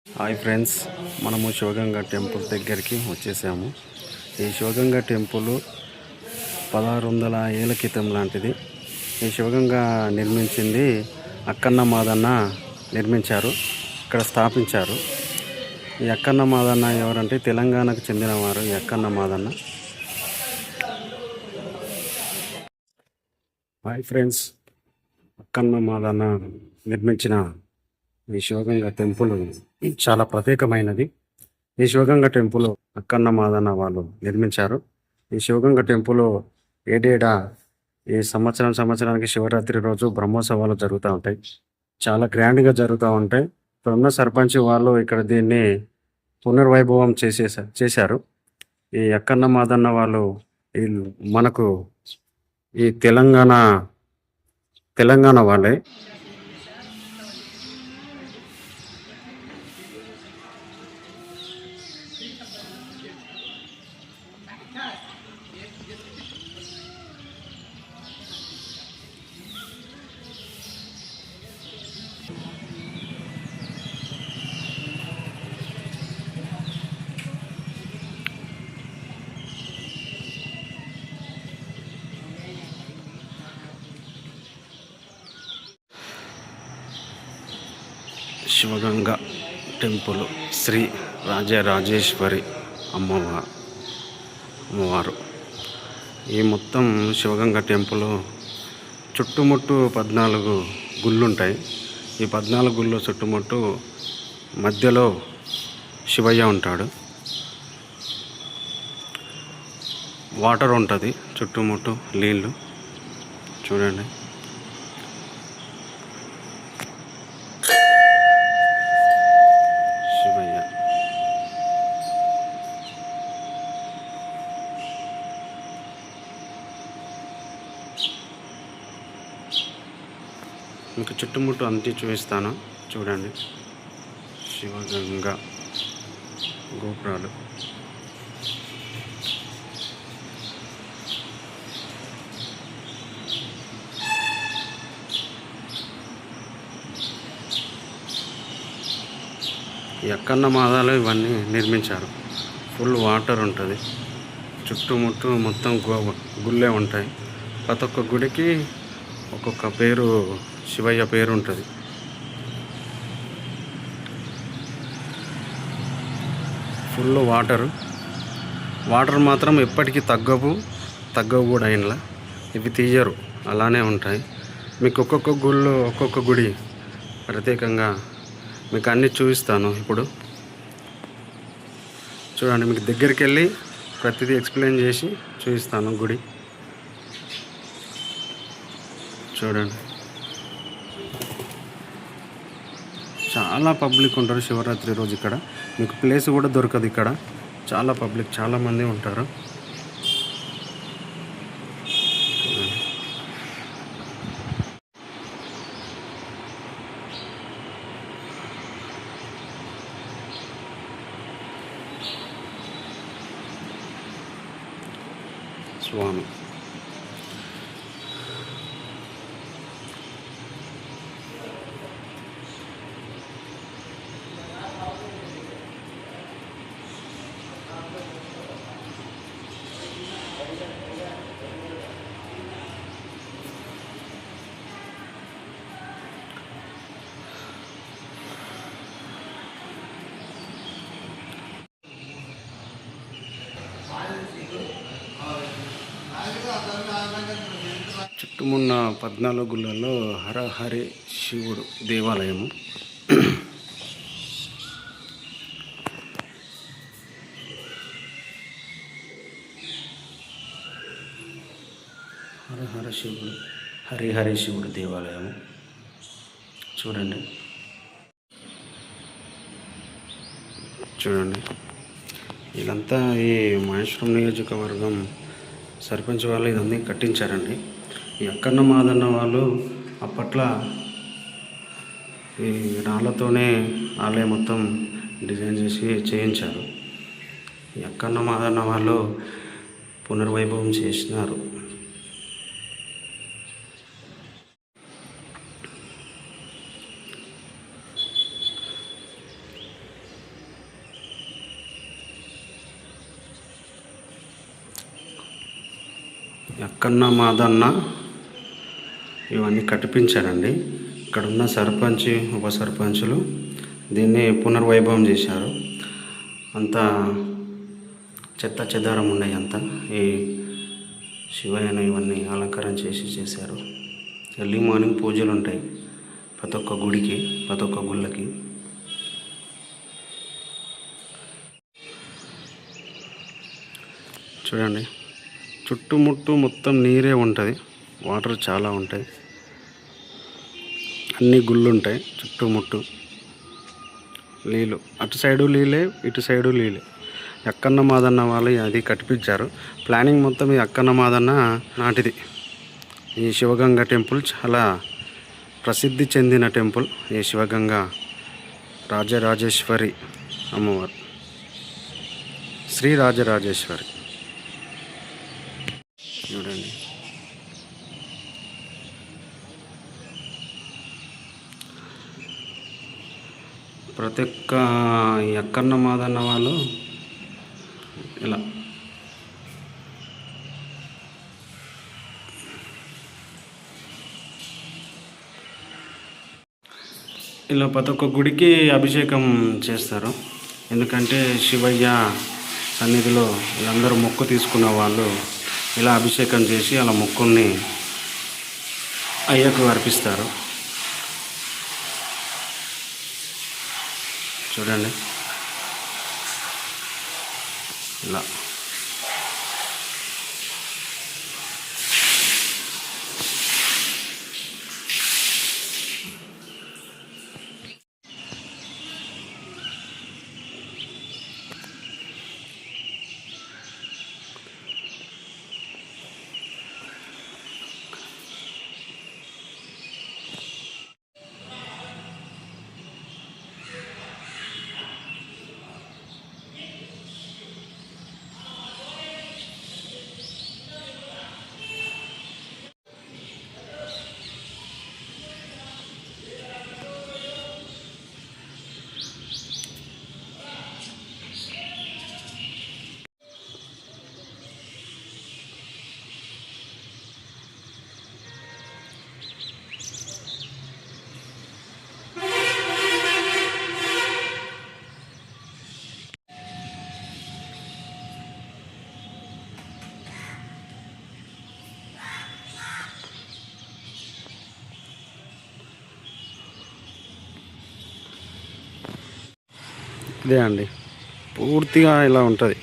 Hi friends, మనము Sivaganga temple దగ్గరికి వచ్చేసాము. ఈ శివగంగ టెంపుల్ 1600 ఏళ్ల క్రితం లాంటిది. ఈ శివగంగ నిర్మించింది అక్కన్న మాదన్న నిర్మించారు, ఇక్కడ స్థాపించారు. ఈ అక్కన్న మాదన్న ఎవరంటే తెలంగాణకు చెందినవారు. ఈ అక్కన్న మాదన్న. హాయ్ ఫ్రెండ్స్, అక్కన్న మాదన్న నిర్మించిన ఈ శివగంగ టెంపుల్ చాలా ప్రత్యేకమైనది. ఈ శివగంగ టెంపుల్ అక్కన్న మాదన్న వాళ్ళు నిర్మించారు. ఈ శివగంగ టెంపుల్ ఏడేడా ఈ సంవత్సరానికి శివరాత్రి రోజు బ్రహ్మోత్సవాలు జరుగుతూ ఉంటాయి. చాలా గ్రాండ్గా జరుగుతూ ఉంటాయి. ఇప్పుడున్న సర్పంచ్ వాళ్ళు ఇక్కడ దీన్ని పునర్వైభవం చేశారు. ఈ అక్కన్న మాదన్న వాళ్ళు మనకు ఈ తెలంగాణ వాళ్ళే. శివగంగ టెంపుల్ శ్రీ రాజరాజేశ్వరి అమ్మవారు. ఈ మొత్తం శివగంగ టెంపుల్ చుట్టుముట్టు 14 గుళ్ళు ఉంటాయి. ఈ 14 గుళ్ళు చుట్టుముట్టు మధ్యలో శివయ్య ఉంటాడు. వాటర్ ఉంటుంది చుట్టుముట్టు, నీళ్ళు చూడండి. శివయ్య మీకు చుట్టుముట్టు అంతే చూపిస్తాను చూడండి. శివగంగ గోపురాలు. ఈ అక్కన్న మాదాలు ఇవన్నీ నిర్మించారు. ఫుల్ వాటర్ ఉంటుంది చుట్టుముట్టు, మొత్తం గుళ్ళే ఉంటాయి. ప్రతి ఒక్క గుడికి ఒక్కొక్క పేరు, శివయ్య పేరు ఉంటుంది. ఫుల్ వాటర్ మాత్రం ఎప్పటికీ తగ్గవు కూడా. ఇంట్లో ఇవి తీయరు, అలానే ఉంటాయి. మీకు ఒక్కొక్క గుడి ప్రత్యేకంగా మీకు అన్నీ చూపిస్తాను. ఇప్పుడు చూడండి, మీకు దగ్గరికి వెళ్ళి ప్రతిదీ ఎక్స్ప్లెయిన్ చేసి చూపిస్తాను. గుడి చూడండి, చాలా పబ్లిక్ ఉంటారు శివరాత్రి రోజు. ఇక్కడ మీకు ప్లేస్ కూడా దొరకదు. ఇక్కడ చాలా పబ్లిక్, చాలామంది ఉంటారు. స్వామి చుట్టుమున్న 14 గుళ్ళల్లో హరహరి శివుడు దేవాలయము. హరిహరి శివుడు దేవాలయము చూడండి. ఇదంతా ఈ మహేశ్వరం నియోజకవర్గం సర్పంచ్ వాళ్ళు ఇదన్నీ కట్టించారండి. ఈ అక్కన్న మాదన్న వాళ్ళు అప్పట్లో ఈ రాళ్ళతోనే ఆలయం మొత్తం డిజైన్ చేసి చేయించారు. ఈ అక్కన్న మాదన్న వాళ్ళు పునర్వైభవం చేసినారు. ఎక్కన్న మాదన్న ఇవన్నీ కట్టిపించారండి. ఇక్కడ ఉన్న సర్పంచ్, ఉప సర్పంచులు దీన్ని పునర్వైభవం చేశారు. అంతా చెత్త చెదారం ఉన్నాయి. అంతా ఈ శివయ్యను ఇవన్నీ అలంకారం చేశారు. ఎర్లీ మార్నింగ్ పూజలు ఉంటాయి ప్రతి ఒక్క గుడికి, ప్రతి ఒక్క గుళ్ళకి. చూడండి, చుట్టుముట్టు మొత్తం నీరే ఉంటుంది. వాటర్ చాలా ఉంటాయి. అన్ని గుళ్ళు ఉంటాయి చుట్టుముట్టు. నీళ్ళు అటు సైడు నీళ్ళే, ఇటు సైడు నీళ్ళే. అక్కన్న మాదన్న వాళ్ళు అది కట్టిపించారు. ప్లానింగ్ మొత్తం ఈ అక్కన్న మాదన్న నాటిది. ఈ శివగంగ టెంపుల్ చాలా ప్రసిద్ధి చెందిన టెంపుల్. ఈ శివగంగ రాజరాజేశ్వరి అమ్మవారు, శ్రీ రాజరాజేశ్వరి. చూడండి, ప్రతి ఒక్క ఈ అక్కన్న మాదన్న వాళ్ళు ఇలా ప్రతి ఒక్క గుడికి అభిషేకం చేస్తారు. ఎందుకంటే శివయ్య సన్నిధిలో వీళ్ళందరూ మొక్కు తీసుకున్న వాళ్ళు ఇలా అభిషేకం చేసి అలా మొక్కుల్ని అయ్యకు అర్పిస్తారు. చూడండి, ఇలా ఇదే అండి, పూర్తిగా ఇలా ఉంటుంది.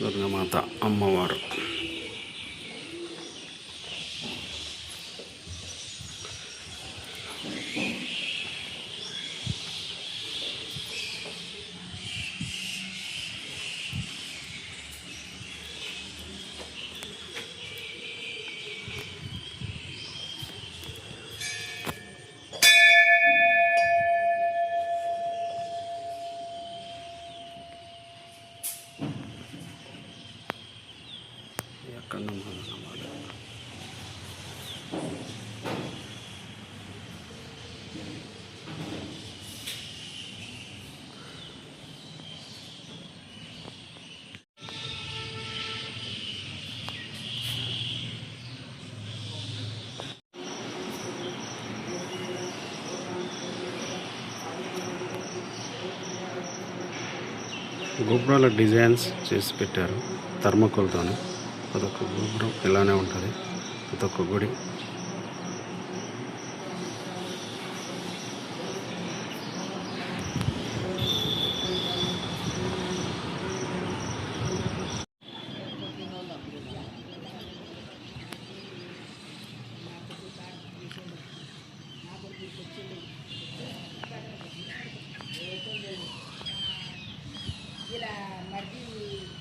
దుర్గమాత అమ్మవారు. గోపురాల డిజైన్స్ చేసి పెట్టారు థర్మకోల్తో. అదొక గోపురం ఇలానే ఉంటుంది, అదొక గుడి. ఇలా మధ్య